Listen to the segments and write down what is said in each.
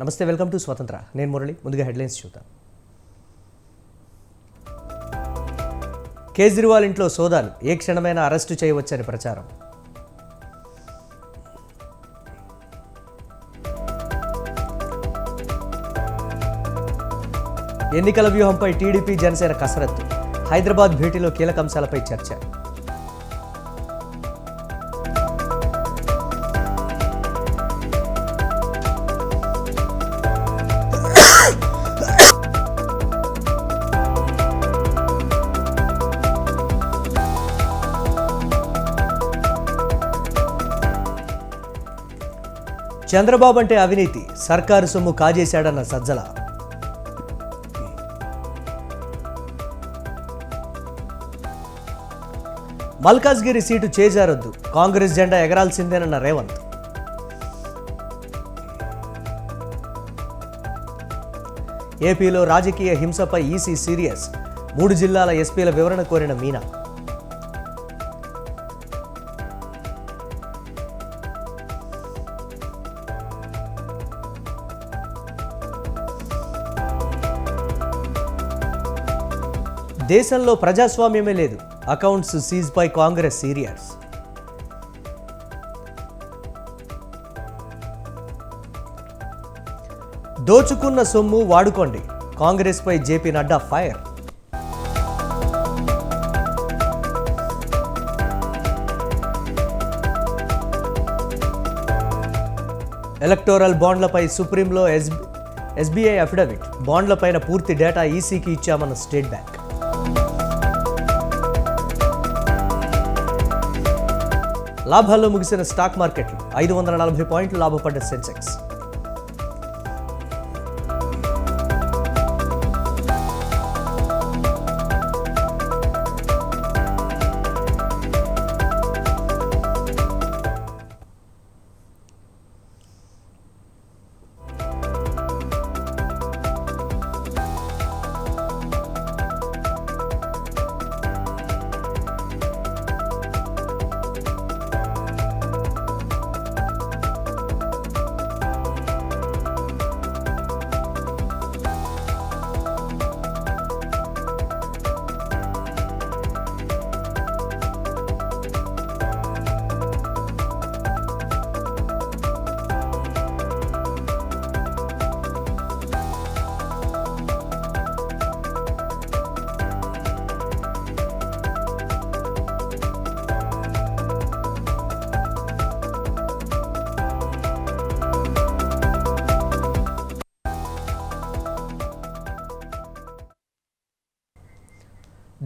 నమస్తే, welcome to స్వతంత్ర. నేను మురళి. ముందుగా హెడ్లైన్స్ చూద్దాం. కేజ్రీవాల్ ఇంట్లో సోదాలు, ఏ క్షణమైనా అరెస్టు చేయవచ్చని ప్రచారం. ఎన్నికల వ్యూహంపై టీడీపీ జనసేన కసరత్తు, హైదరాబాద్ భేటీలో కీలక అంశాలపై చర్చ. చంద్రబాబు అంటే అవినీతి, సర్కారు సొమ్ము కాజేశాడన్న సజ్జల. మల్కాజ్గిరి సీటు చేజారొద్దు, కాంగ్రెస్ జెండా ఎగరాల్సిందేనన్న రేవంత్. ఏపీలో రాజకీయ హింసపై ఈసీ సీరియస్, 3 జిల్లాల ఎస్పీల వివరణ కోరిన మీనా. దేశంలో ప్రజాస్వామ్యమే లేదు, అకౌంట్స్ సీజ్ పై కాంగ్రెస్ సీరియస్. దోచుకున్న సొమ్ము వాడుకోండి, కాంగ్రెస్ పై జేపీ నడ్డా ఫైర్. ఎలక్టోరల్ బాండ్లపై సుప్రీంలో ఎస్బీఐ అఫిడవిట్, బాండ్లపైన పూర్తి డేటా ఈసీకి ఇచ్చామన్న స్టేట్ బ్యాంక్. లాభాల్లో ముగిసిన స్టాక్ మార్కెట్లు, 540 పాయింట్లు లాభపడ్డ సెన్సెక్స్.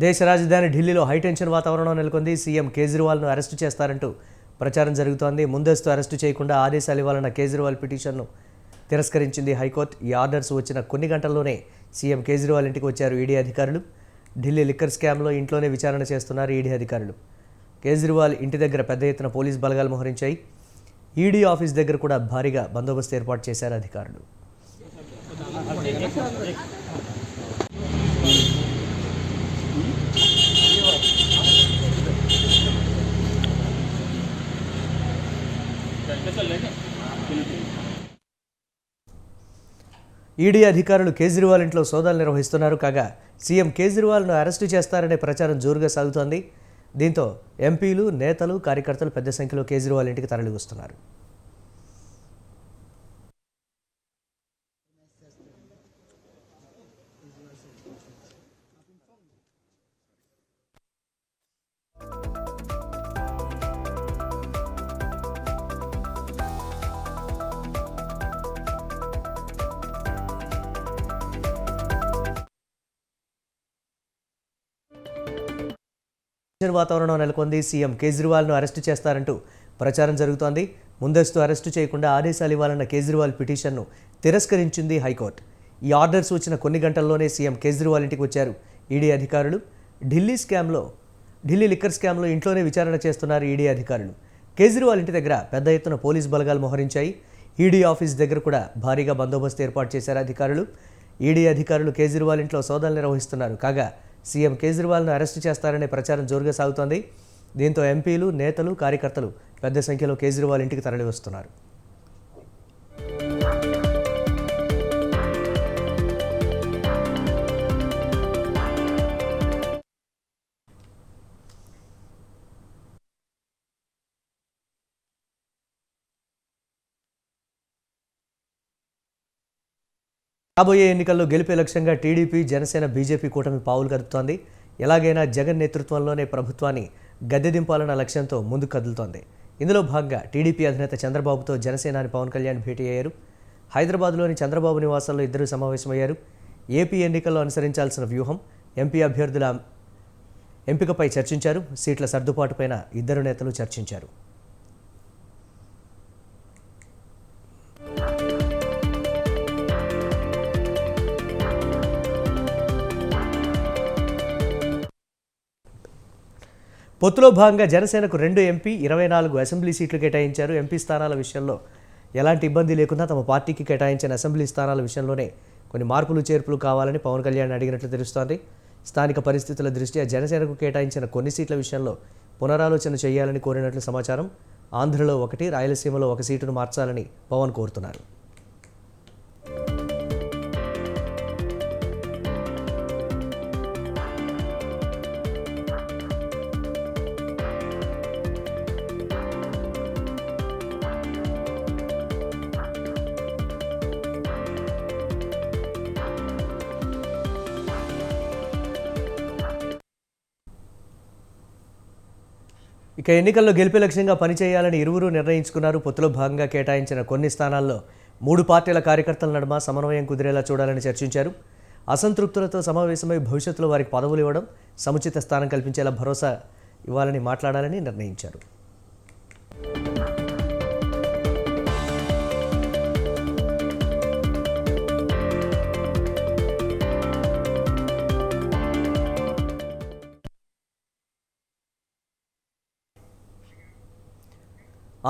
దేశ రాజధాని ఢిల్లీలో హైటెన్షన్ వాతావరణం నెలకొంది. సీఎం కేజ్రీవాల్ను అరెస్టు చేస్తారంటూ ప్రచారం జరుగుతోంది. ముందస్తు అరెస్టు చేయకుండా ఆదేశాలు ఇవ్వాలన్న కేజ్రీవాల్ పిటిషన్ను తిరస్కరించింది హైకోర్టు. ఈ ఆర్డర్స్ వచ్చిన కొన్ని గంటల్లోనే సీఎం కేజ్రీవాల్ ఇంటికి వచ్చారు ఈడీ అధికారులు. ఢిల్లీ లిక్కర్ స్కామ్లో ఇంట్లోనే విచారణ చేస్తున్నారు ఈడీ అధికారులు. కేజ్రీవాల్ ఇంటి దగ్గర పెద్ద ఎత్తున పోలీస్ బలగాలు మోహరించాయి. ఈడీ ఆఫీస్ దగ్గర కూడా భారీగా బందోబస్తు ఏర్పాటు చేశారు అధికారులు. ఈడీ అధికారులు కేజ్రీవాల్ ఇంట్లో సోదాలు నిర్వహిస్తున్నారు. కాగా సీఎం కేజ్రీవాల్ను అరెస్టు చేస్తారనే ప్రచారం జోరుగా సాగుతోంది. దీంతో ఎంపీలు, నేతలు, కార్యకర్తలు పెద్ద సంఖ్యలో కేజ్రీవాల్ ఇంటికి తరలి వస్తున్నారు. వాతావరణం నెలకొంది. సీఎం కేజ్రీవాల్ను అరెస్టు చేస్తారంటూ ప్రచారం జరుగుతోంది. ముందస్తు అరెస్టు చేయకుండా ఆదేశాలు ఇవ్వాలన్న కేజ్రీవాల్ పిటిషన్ను తిరస్కరించింది హైకోర్టు. ఈ ఆర్డర్స్ వచ్చిన కొన్ని గంటల్లోనే సీఎం కేజ్రీవాల్ ఇంటికి వచ్చారు ఈడీ అధికారులు. ఢిల్లీ లిక్కర్ స్కామ్లో ఇంట్లోనే విచారణ చేస్తున్నారు ఈడీ అధికారులు. కేజ్రీవాల్ ఇంటి దగ్గర పెద్ద ఎత్తున పోలీస్ బలగాలు మోహరించాయి. ఈడీ ఆఫీస్ దగ్గర కూడా భారీగా బందోబస్తు ఏర్పాటు చేశారు అధికారులు. ఈడీ అధికారులు కేజ్రీవాల్ ఇంట్లో సోదాలు నిర్వహిస్తున్నారు. కాగా సీఎం కేజ్రీవాల్ను అరెస్టు చేస్తారనే ప్రచారం జోరుగా సాగుతోంది. దీంతో ఎంపీలు, నేతలు, కార్యకర్తలు పెద్ద సంఖ్యలో కేజ్రీవాల్ ఇంటికి తరలి వస్తున్నారు. రాబోయే ఎన్నికల్లో గెలిపే లక్ష్యంగా టీడీపీ, జనసేన, బీజేపీ కూటమి పావులు కదుపుతోంది. ఎలాగైనా జగన్ నేతృత్వంలోనే ప్రభుత్వాన్ని గద్దెదింపాలన్న లక్ష్యంతో ముందుకు కదులుతోంది. ఇందులో భాగంగా టీడీపీ అధినేత చంద్రబాబుతో జనసేనాని పవన్ కళ్యాణ్ భేటీ అయ్యారు. హైదరాబాద్లోని చంద్రబాబు నివాసంలో ఇద్దరు సమావేశమయ్యారు. ఏపీ ఎన్నికల్లో అనుసరించాల్సిన వ్యూహం, ఎంపీ అభ్యర్థుల ఎంపికపై చర్చించారు. సీట్ల సర్దుబాటుపైన ఇద్దరు నేతలు చర్చించారు. పొత్తులో భాగంగా జనసేనకు 2 ఎంపీ, 24 అసెంబ్లీ సీట్లు కేటాయించారు. ఎంపీ స్థానాల విషయంలో ఎలాంటి ఇబ్బంది లేకుండా తమ పార్టీకి కేటాయించిన అసెంబ్లీ స్థానాల విషయంలోనే కొన్ని మార్పులు చేర్పులు కావాలని పవన్ కళ్యాణ్ అడిగినట్లు తెలుస్తోంది. స్థానిక పరిస్థితుల దృష్ట్యా జనసేనకు కేటాయించిన కొన్ని సీట్ల విషయంలో పునరాలోచన చేయాలని కోరినట్లు సమాచారం. ఆంధ్రలో 1, రాయలసీమలో 1 సీటును మార్చాలని పవన్ కోరుతున్నారు. ఇక ఎన్నికల్లో గెలిపే లక్ష్యంగా పనిచేయాలని ఇరువురు నిర్ణయించుకున్నారు. పొత్తులో భాగంగా కేటాయించిన కొన్ని స్థానాల్లో 3 పార్టీల కార్యకర్తల నడుమ సమన్వయం కుదిరేలా చూడాలని చర్చించారు. అసంతృప్తులతో సమావేశమై భవిష్యత్తులో వారికి పదవులు ఇవ్వడం, సముచిత స్థానం కల్పించేలా భరోసా ఇవ్వాలని మాట్లాడాలని నిర్ణయించారు.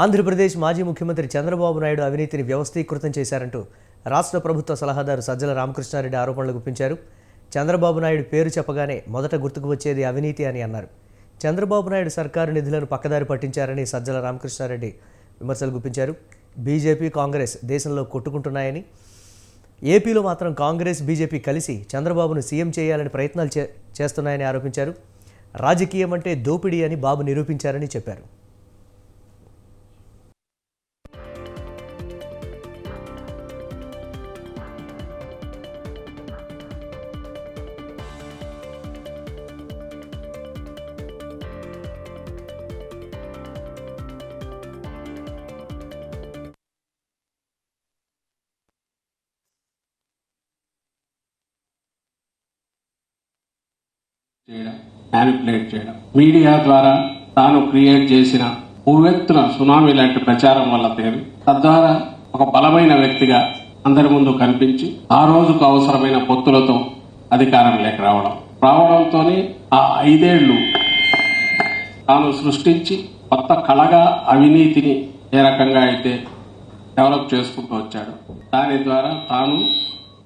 ఆంధ్రప్రదేశ్ మాజీ ముఖ్యమంత్రి చంద్రబాబు నాయుడు అవినీతిని వ్యవస్థీకృతం చేశారంటూ రాష్ట్ర ప్రభుత్వ సలహాదారు సజ్జల రామకృష్ణారెడ్డి ఆరోపణలు గుప్పించారు. చంద్రబాబు నాయుడు పేరు చెప్పగానే మొదట గుర్తుకు వచ్చేది అవినీతి అని అన్నారు. చంద్రబాబు నాయుడు సర్కారు నిధులను పక్కదారి పట్టించారని సజ్జల రామకృష్ణారెడ్డి విమర్శలు గుప్పించారు. బీజేపీ, కాంగ్రెస్ దేశంలో కొట్టుకుంటున్నాయని, ఏపీలో మాత్రం కాంగ్రెస్, బీజేపీ కలిసి చంద్రబాబును సీఎం చేయాలని ప్రయత్నాలు చేస్తున్నాయని ఆరోపించారు. రాజకీయం అంటే దోపిడీ అని బాబు నిరూపించారని చెప్పారు. మ్యానిపులేట్ చేయడం, మీడియా ద్వారా తాను క్రియేట్ చేసిన ఉవ్వెత్తున సునామీ లాంటి ప్రచారం వల్ల తేలి తద్వారా ఒక బలమైన వ్యక్తిగా అందరి ముందు కనిపించి ఆ రోజుకు అవసరమైన పొత్తులతో అధికారంలోకి రావడంతోనే ఆ 5 ఏళ్లు తాను సృష్టించి కొత్త కళగా అవినీతిని ఏ రకంగా అయితే డెవలప్ చేసుకుంటూ వచ్చాడు. దాని ద్వారా తాను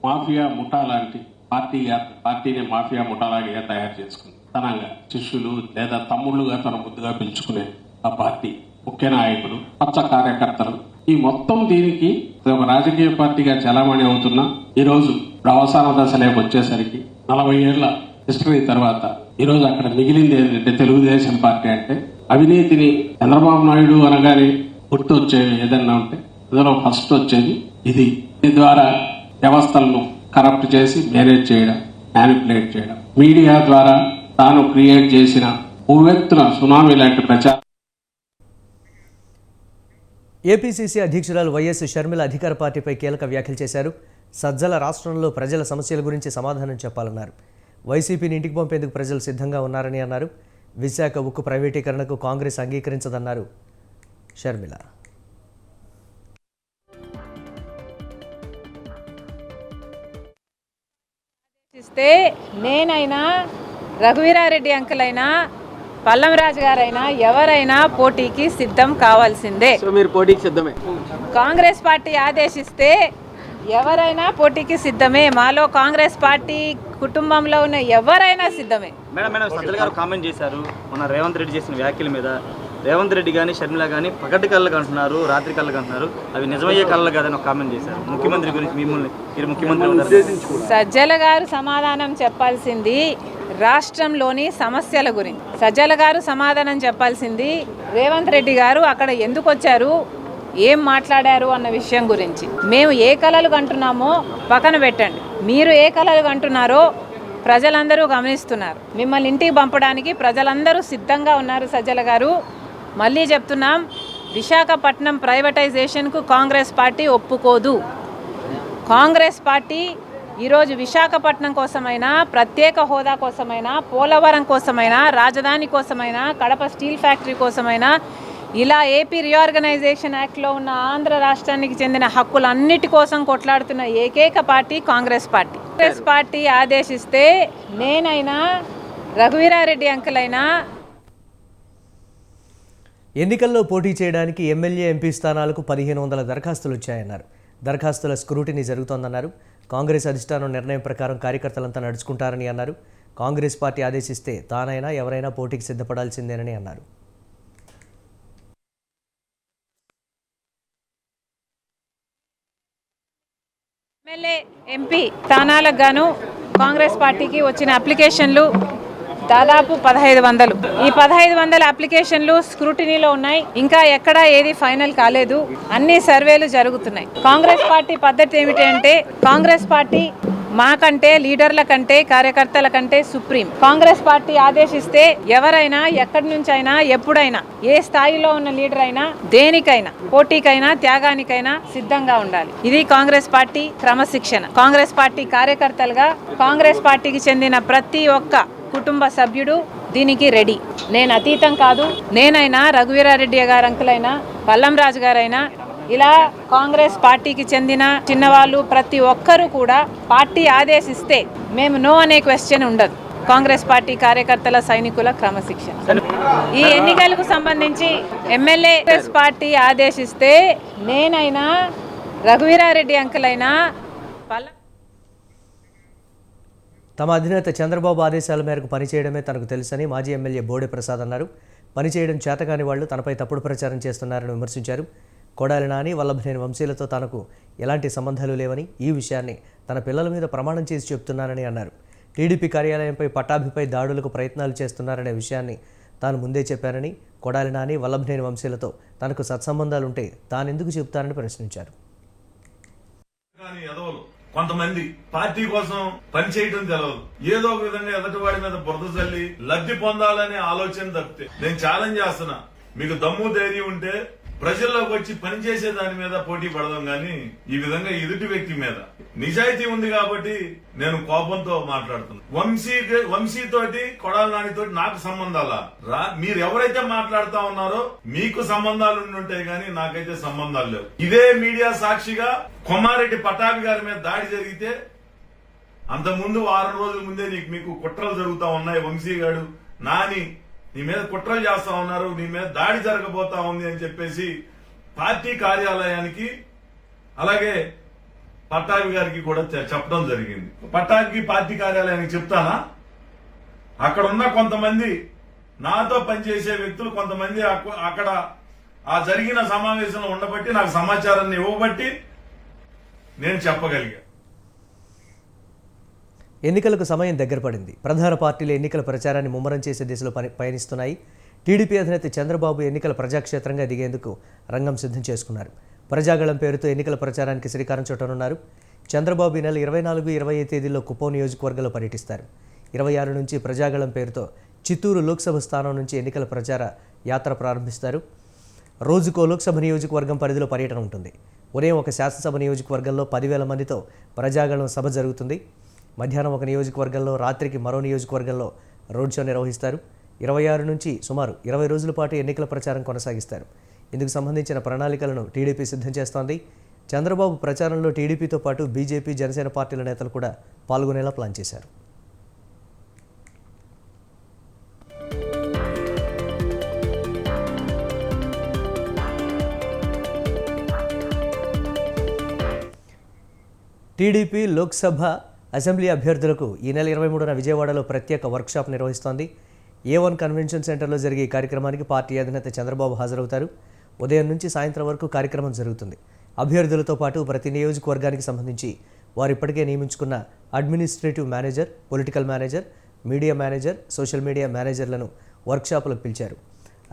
మాఫియా ముఠా లాంటి పార్టీని మాఫియా ముఠాలాగా తయారు చేసుకుంది. తనంగా శిష్యులు లేదా తమ్ముళ్లుగా తన ముద్దుగా పిలుచుకునే ఆ పార్టీ ముఖ్య నాయకులు, పచ్చ కార్యకర్తలు, ఈ మొత్తం దీనికి ఒక రాజకీయ పార్టీగా చలామణి అవుతున్న ఈ రోజు అవసాన దశలోకి వచ్చేసరికి 40 ఏళ్ల హిస్టరీ తర్వాత ఈ రోజు అక్కడ మిగిలింది ఏంటంటే తెలుగుదేశం పార్టీ అంటే అవినీతిని చంద్రబాబు నాయుడు అనగానే గుర్తు వచ్చేవి ఏదన్నా ఉంటే అందులో ఫస్ట్ వచ్చేది ఇది. దీని ద్వారా వ్యవస్థలను కరప్ట్ చేసి మేనేజ్ చేయడం, మ్యానిపులేట్ చేయడం, మీడియా ద్వారా తాను క్రియేట్ చేసిన ఉవ్వెత్తున సునామీ లాంటి ప్రచారం. ఏపీసీసీ అధ్యక్షురాలు వైఎస్ షర్మిల అధికార పార్టీపై కీలక వ్యాఖ్యలు చేశారు. సజ్జల రాష్ట్రంలో ప్రజల సమస్యల గురించి సమాధానం చెప్పాలన్నారు. వైసీపీని ఇంటికి పంపేందుకు ప్రజలు సిద్ధంగా ఉన్నారని అన్నారు. విశాఖ ఉక్కు ప్రైవేటీకరణకు కాంగ్రెస్ అంగీకరించదన్నారు షర్మిల. నేనైనా, రఘువీరారెడ్డి అంకుల్ అయినా, పల్లంరాజు గారైనా ఎవరైనా పోటీకి సిద్ధం కావాల్సిందే. మీరు పోటీకి సిద్ధమే. కాంగ్రెస్ పార్టీ ఆదేశిస్తే ఎవరైనా పోటీకి సిద్ధమే. మాలో కాంగ్రెస్ పార్టీ కుటుంబంలో ఉన్న ఎవరైనా సిద్ధమే. మేడం సజ్జల గారు కామెంట్ చేశారు మన రేవంత్ రెడ్డి చేసిన వ్యాఖ్యల మీద. రేవంత్ రెడ్డి కానీ షర్మిల కానీ పగటి కళ్ళకు అంటున్నారు, రాత్రి కళ్ళకు అంటున్నారు, అవి నిజమయ్యే కళ్ళ కాదని ఒక కామెంట్ చేశారు. ముఖ్యమంత్రి గురించి మీరు ముఖ్యమంత్రి సజ్జల గారు సమాధానం చెప్పాల్సింది రాష్ట్రంలోని సమస్యల గురించి. సజ్జల గారు సమాధానం చెప్పాల్సింది రేవంత్ రెడ్డి గారు అక్కడ ఎందుకు వచ్చారు, ఏం మాట్లాడారు అన్న విషయం గురించి. మేము ఏ కలలు కంటున్నామో పక్కన పెట్టండి, మీరు ఏ కలలు కంటున్నారో ప్రజలందరూ గమనిస్తున్నారు. మిమ్మల్ని ఇంటికి పంపడానికి ప్రజలందరూ సిద్ధంగా ఉన్నారు. సజ్జల గారు, మళ్ళీ చెప్తున్నాం, విశాఖపట్నం ప్రైవేటైజేషన్కు కాంగ్రెస్ పార్టీ ఒప్పుకోదు. కాంగ్రెస్ పార్టీ ఈరోజు విశాఖపట్నం కోసమైనా, ప్రత్యేక హోదా కోసమైనా, పోలవరం కోసమైనా, రాజధాని కోసమైనా, కడప స్టీల్ ఫ్యాక్టరీ కోసమైనా, ఇలా ఏపీ రీఆర్గనైజేషన్ యాక్ట్లో ఉన్న ఆంధ్ర రాష్ట్రానికి చెందిన హక్కులన్నిటి కోసం కొట్లాడుతున్న ఏకైక party Congress party. Congress party ఆదేశిస్తే నేనైనా, రఘువీరారెడ్డి అంకుల్ అయినా ఎన్నికల్లో పోటీ చేయడానికి ఎమ్మెల్యే ఎంపీ స్థానాలకు 1500 దరఖాస్తులు వచ్చాయన్నారు. దరఖాస్తుల స్క్రూటినీ జరుగుతోందన్నారు. కాంగ్రెస్ అధిష్టానం నిర్ణయం ప్రకారం కార్యకర్తలంతా నడుచుకుంటారని అన్నారు. కాంగ్రెస్ పార్టీ ఆదేశిస్తే తానైనా ఎవరైనా పోటీకి సిద్ధపడాల్సిందేనని అన్నారు. ఎమ్మెల్యే ఎంపీ స్థానాలకు గాను కాంగ్రెస్ పార్టీకి వచ్చిన అప్లికేషన్లు దాదాపు 1500. ఈ 1500 అప్లికేషన్లు స్క్రూటినీలో ఉన్నాయి. ఇంకా ఎక్కడా ఏది ఫైనల్ కాలేదు. అన్ని సర్వేలు జరుగుతున్నాయి. కాంగ్రెస్ పార్టీ పద్ధతి ఏమిటి అంటే, కాంగ్రెస్ పార్టీ మాకంటే, లీడర్ల కంటే, కార్యకర్తల కంటే సుప్రీం. కాంగ్రెస్ పార్టీ ఆదేశిస్తే ఎవరైనా, ఎక్కడి నుంచి అయినా, ఎప్పుడైనా, ఏ స్థాయిలో ఉన్న లీడర్ అయినా, దేనికైనా, పోటీకైనా, త్యాగానికైనా సిద్ధంగా ఉండాలి. ఇది కాంగ్రెస్ పార్టీ క్రమశిక్షణ. కాంగ్రెస్ పార్టీ కార్యకర్తలుగా కాంగ్రెస్ పార్టీకి చెందిన ప్రతి ఒక్క కుటుంబ సభ్యుడు దీనికి రెడీ. నేను అతీతం కాదు. నేనైనా, రఘువీరారెడ్డి గారు అంకులైనా, పల్లంరాజు గారైనా, ఇలా కాంగ్రెస్ పార్టీకి చెందిన చిన్నవాళ్ళు ప్రతి ఒక్కరూ కూడా పార్టీ ఆదేశిస్తే మేము నో అనే క్వశ్చన్ ఉండదు. కాంగ్రెస్ పార్టీ కార్యకర్తల, సైనికుల క్రమశిక్షణ. ఈ ఎన్నికలకు సంబంధించి ఎమ్మెల్యే కాంగ్రెస్ పార్టీ ఆదేశిస్తే నేనైనా, రఘువీరారెడ్డి అంకులైనా, తమ అధినేత చంద్రబాబు ఆదేశాల మేరకు పనిచేయడమే తనకు తెలుసని మాజీ ఎమ్మెల్యే బోడే ప్రసాద్ అన్నారు. పనిచేయడం చేతకాని వాళ్లు తనపై తప్పుడు ప్రచారం చేస్తున్నారని విమర్శించారు. కొడాలి నాని, వల్లభనేని వంశీలతో తనకు ఎలాంటి సంబంధాలు లేవని, ఈ విషయాన్ని తన పిల్లల మీద ప్రమాణం చేసి చెప్తున్నానని అన్నారు. టీడీపీ కార్యాలయంపై పట్టాభిపై దాడులకు ప్రయత్నాలు చేస్తున్నారనే విషయాన్ని తాను ముందే చెప్పానని, కొడాలి నాని, వల్లభనేని వంశీలతో తనకు సత్సంబంధాలుంటే తానెందుకు చెబుతానని ప్రశ్నించారు. కొంతమంది పార్టీ కోసం పనిచేయడం తెలవదు, ఏదో ఒక విధంగా ఎదుటి వాడి మీద బురద చల్లి లబ్ధి పొందాలనే ఆలోచన తప్పితే, నేను ఛాలెంజ్ చేస్తున్నా, మీకు దమ్ము ధైర్యం ఉంటే ప్రజల్లోకి వచ్చి పనిచేసే దాని మీద పోటీ పడదాం గాని ఈ విధంగా ఎదుటి వ్యక్తి మీద. నిజాయితీ ఉంది కాబట్టి నేను కోపంతో మాట్లాడుతున్నా. వంశీతోటి, కొడాలి నానితోటి నాకు సంబంధాలా? మీరు ఎవరైతే మాట్లాడుతా ఉన్నారో మీకు సంబంధాలు ఉండుంటాయి గానీ నాకైతే సంబంధాలు లేవు. ఇదే మీడియా సాక్షిగా కొమ్మారెడ్డి పట్టాభి గారి మీద దాడి జరిగితే అంతకుముందు 6 రోజుల ముందే మీకు కుట్రలు జరుగుతా ఉన్నాయి. వంశీ గారు, నాని నీ మీద కుట్రలు చేస్తా ఉన్నారు, నీ మీద దాడి జరగబోతా ఉంది అని చెప్పేసి పార్టీ కార్యాలయానికి, అలాగే పట్టాభి గారికి కూడా చెప్పడం జరిగింది. పట్టాభికి పార్టీ కార్యాలయానికి చెప్తానా? అక్కడ ఉన్న కొంతమంది నాతో పనిచేసే వ్యక్తులు కొంతమంది అక్కడ ఆ జరిగిన సమావేశంలో ఉండబట్టి, నాకు సమాచారాన్ని ఇవ్వబట్టి నేను చెప్పగలిగా. ఎన్నికలకు సమయం దగ్గర పడింది. ప్రధాన పార్టీలు ఎన్నికల ప్రచారాన్ని ముమ్మరం చేసే దిశలో పయనిస్తున్నాయి. టీడీపీ అధినేత చంద్రబాబు ఎన్నికల ప్రజాక్షేత్రంగా దిగేందుకు రంగం సిద్ధం చేసుకున్నారు. ప్రజాగళం పేరుతో ఎన్నికల ప్రచారానికి శ్రీకారం చుట్టనున్నారు. చంద్రబాబు ఈ నెల 24, 25 తేదీల్లో కుప్పం నియోజకవర్గంలో పర్యటిస్తారు. 26 నుంచి ప్రజాగళం పేరుతో చిత్తూరు లోక్సభ స్థానం నుంచి ఎన్నికల ప్రచార యాత్ర ప్రారంభిస్తారు. రోజుకో లోక్సభ నియోజకవర్గం పరిధిలో పర్యటన ఉంటుంది. ఉదయం ఒక శాసనసభ నియోజకవర్గంలో 10,000 మందితో ప్రజాగళం సభ జరుగుతుంది. మధ్యాహ్నం ఒక నియోజకవర్గంలో, రాత్రికి మరో నియోజకవర్గంలో రోడ్ షో నిర్వహిస్తారు. 26 నుంచి సుమారు 20 రోజుల పాటు ఎన్నికల ప్రచారం కొనసాగిస్తారు. ఇందుకు సంబంధించిన ప్రణాళికలను టీడీపీ సిద్ధం చేస్తోంది. చంద్రబాబు ప్రచారంలో టీడీపీతో పాటు బీజేపీ, జనసేన పార్టీల నేతలు కూడా పాల్గొనేలా ప్లాన్ చేశారు. టీడీపీ లోక్సభ, అసెంబ్లీ అభ్యర్థులకు ఈ నెల 23న విజయవాడలో ప్రత్యేక వర్క్షాప్ నిర్వహిస్తోంది. A1 కన్వెన్షన్ సెంటర్లో జరిగే ఈ కార్యక్రమానికి పార్టీ అధినేత చంద్రబాబు హాజరవుతారు. ఉదయం నుంచి సాయంత్రం వరకు కార్యక్రమం జరుగుతుంది. అభ్యర్థులతో పాటు ప్రతి నియోజకవర్గానికి సంబంధించి వారు ఇప్పటికే నియమించుకున్న administrative manager, political manager, media manager, social media మేనేజర్లను వర్క్షాపులకు పిలిచారు.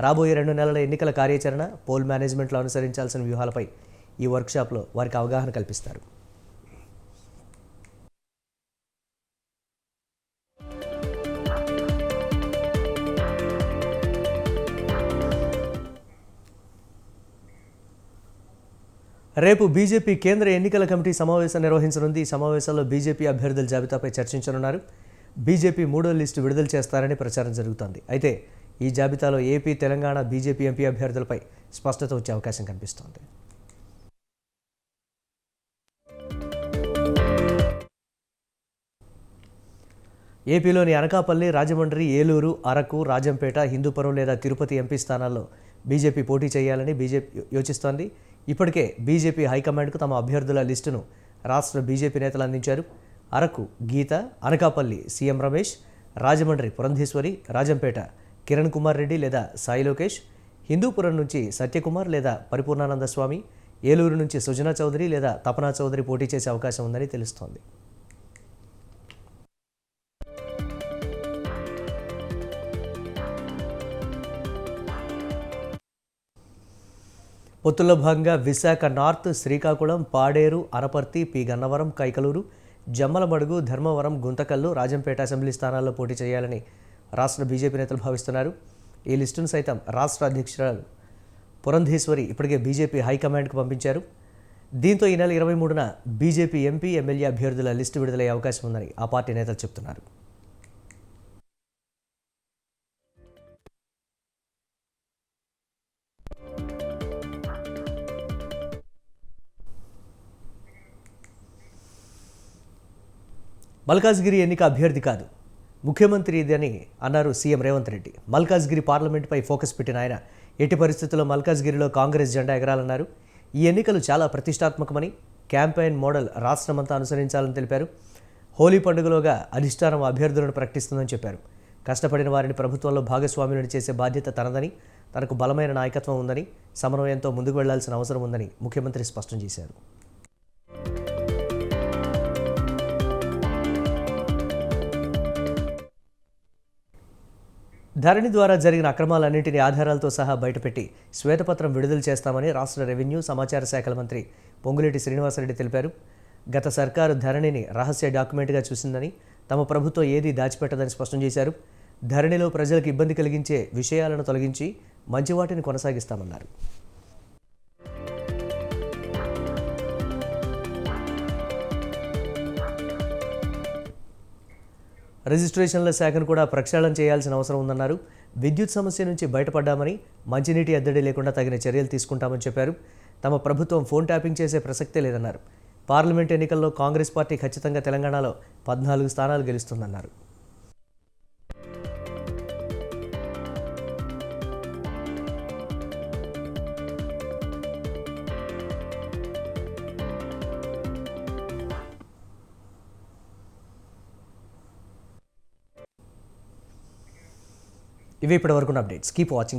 రాబోయే 2 నెలల ఎన్నికల కార్యాచరణ, పోల్ మేనేజ్మెంట్లో అనుసరించాల్సిన వ్యూహాలపై ఈ వర్క్షాప్లో వారికి అవగాహన కల్పిస్తారు. రేపు బీజేపీ కేంద్ర ఎన్నికల కమిటీ సమావేశం నిర్వహించనుంది. ఈ సమావేశంలో బీజేపీ అభ్యర్థుల జాబితాపై చర్చించనున్నారు. బీజేపీ 3వ లిస్టు విడుదల చేస్తారని ప్రచారం జరుగుతోంది. అయితే ఈ జాబితాలో ఏపీ, తెలంగాణ బీజేపీ ఎంపీ అభ్యర్థులపై స్పష్టత వచ్చే అవకాశం కనిపిస్తోంది. ఏపీలోని అనకాపల్లి, రాజమండ్రి, ఏలూరు, అరకు, రాజంపేట, హిందూపురం లేదా తిరుపతి ఎంపీ స్థానాల్లో బీజేపీ పోటీ చేయాలని బీజేపీ యోచిస్తోంది. ఇప్పటికే బీజేపీ హైకమాండ్కు తమ అభ్యర్థుల లిస్టును రాష్ట్ర బీజేపీ నేతలు అందించారు. అరకు గీత, అనకాపల్లి సీఎం రమేష్, రాజమండ్రి పురంధేశ్వరి, రాజంపేట కిరణ్ కుమార్ రెడ్డి లేదా సాయి లోకేష్, హిందూపురం నుంచి సత్యకుమార్ లేదా పరిపూర్ణానంద స్వామి, ఏలూరు నుంచి సుజనా చౌదరి లేదా తపనా చౌదరి పోటీ చేసే అవకాశం ఉందని తెలుస్తోంది. పొత్తుల్లో భాగంగా Visakha north, Srikakulam, Paderu, Anaparthi, P Gannavaram, Kaikaluru, Jammalamadugu, Dharmavaram, Guntakal, Rajampet assembly స్థానాల్లో పోటీ చేయాలని రాష్ట్ర బీజేపీ నేతలు భావిస్తున్నారు. ఈ లిస్టును సైతం రాష్ట్ర అధ్యక్షురాలు పురంధేశ్వరి ఇప్పటికే బీజేపీ హైకమాండ్కు పంపించారు. దీంతో ఈ నెల 23న బీజేపీ ఎంపీ, ఎమ్మెల్యే అభ్యర్థుల లిస్టు విడుదలయ్యే అవకాశం ఉందని ఆ పార్టీ నేతలు చెబుతున్నారు. మల్కాజ్గిరి ఎన్నిక అభ్యర్థి కాదు, ముఖ్యమంత్రి ఇదని అన్నారు సీఎం రేవంత్ రెడ్డి. మల్కాజ్గిరి పార్లమెంటుపై ఫోకస్ పెట్టిన ఆయన ఎట్టి పరిస్థితుల్లో మల్కాజ్గిరిలో కాంగ్రెస్ జెండా ఎగరాలన్నారు. ఈ ఎన్నికలు చాలా ప్రతిష్టాత్మకమని, క్యాంపెయిన్ మోడల్ రాష్ట్రమంతా అనుసరించాలని తెలిపారు. హోలీ పండుగలోగా అధిష్టానం అభ్యర్థులను ప్రకటిస్తుందని చెప్పారు. కష్టపడిన వారిని ప్రభుత్వంలో భాగస్వాములను చేసే బాధ్యత తనదని, తనకు బలమైన నాయకత్వం ఉందని, సమన్వయంతో ముందుకు వెళ్లాల్సిన అవసరం ఉందని ముఖ్యమంత్రి స్పష్టం చేశారు. ధరణి ద్వారా జరిగిన అక్రమాలన్నింటినీ ఆధారాలతో సహా బయటపెట్టి శ్వేతపత్రం విడుదల చేస్తామని రాష్ట్ర రెవెన్యూ, సమాచార శాఖల మంత్రి పొంగులేటి శ్రీనివాసరెడ్డి తెలిపారు. గత సర్కారు ధరణిని రహస్య డాక్యుమెంట్గా చూసిందని, తమ ప్రభుత్వం ఏదీ దాచిపెట్టదని స్పష్టం చేశారు. ధరణిలో ప్రజలకు ఇబ్బంది కలిగించే విషయాలను తొలగించి మంచి వాటిని కొనసాగిస్తామన్నారు. రిజిస్ట్రేషన్ల శాఖను కూడా ప్రక్షాళన చేయాల్సిన అవసరం ఉందన్నారు. విద్యుత్ సమస్య నుంచి బయటపడ్డామని, మంచినీటి ఎద్దడి లేకుండా తగిన చర్యలు తీసుకుంటామని చెప్పారు. తమ ప్రభుత్వం ఫోన్ ట్యాపింగ్ చేసే ప్రసక్తే లేదన్నారు. పార్లమెంట్ ఎన్నికల్లో కాంగ్రెస్ పార్టీ ఖచ్చితంగా తెలంగాణలో 14 స్థానాలు గెలుస్తుందన్నారు. ఇవి ఇప్పటివరకు అప్డేట్స్. Keep watching.